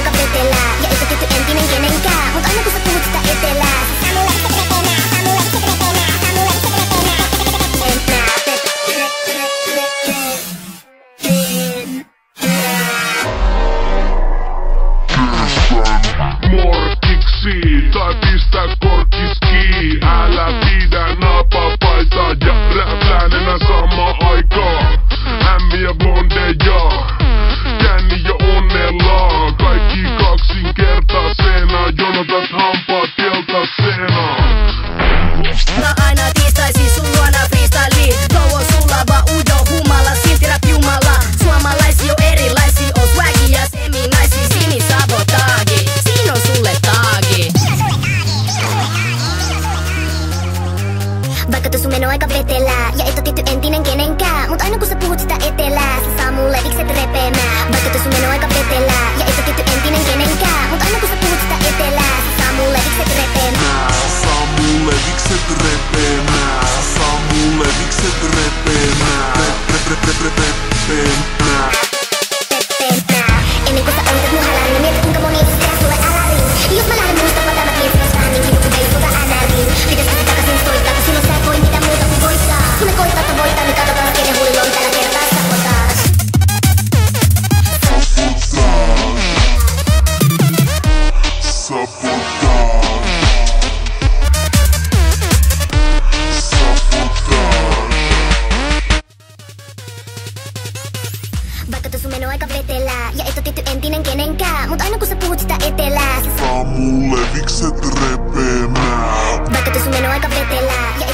aika vetelää. Ja et oo tietty entinen kenenkään, mut aina kun sä puhut sitä etelää, saa mulle itse repenää, saa mulle itse repenää, saa mulle itse repenää. Morkiksi tai pistä korkiski, älä pidä napapaita ja räplänenä samaan aikaan. Ämmiä blondeja, känni ja onnella, kaikki kaksinkertaisena, jonotat hampaat keltaisena. Mä aina tiistaisin sun luona freestyliin, touo sulava ujo humala, silti rap jumala. Suomalaisia on erilaisia, on swaggy ja seminaisia, sinisabotaagi. Siin on sulle taagi. Vaikka tuo sun meno aika vetelää, ja et oo tietty entinen kenenkään, mut aina kun sä puhut sitä etelää, sä saa mun levikset repemään. Vaikka tuo sun meno aika vetelää, ja et oo tietty entinen kenenkään, mut aina kun sä puhut sitä etelää, sä saa mun levikset repemään. Saa mun levikset repemään, saa mun levikset repemään, repemään. Ennen kuin sä omitat mun hälärin, niin mietit kuinka moni itse tehdä sulle älärin. Ja jos mä lähden minusta vatamat mietit jos vähän niin kuin ei sulta älärin. Pitäisikö se takaisin soittaa, kun silloin sä et voi mitään muuta kuin voittaa. Kun ne koittaa että voittaa, niin katsotaan kenen huulilla on tällä kertaa sabotaas. Vaikka tuo sun meno aika vetelää, ja et oo tietty entinen kenenkään, mut aina kun sä puhut sitä etelää, sä Saa mun levikset repemään. vaikka tuo sun meno aika vetelää, ja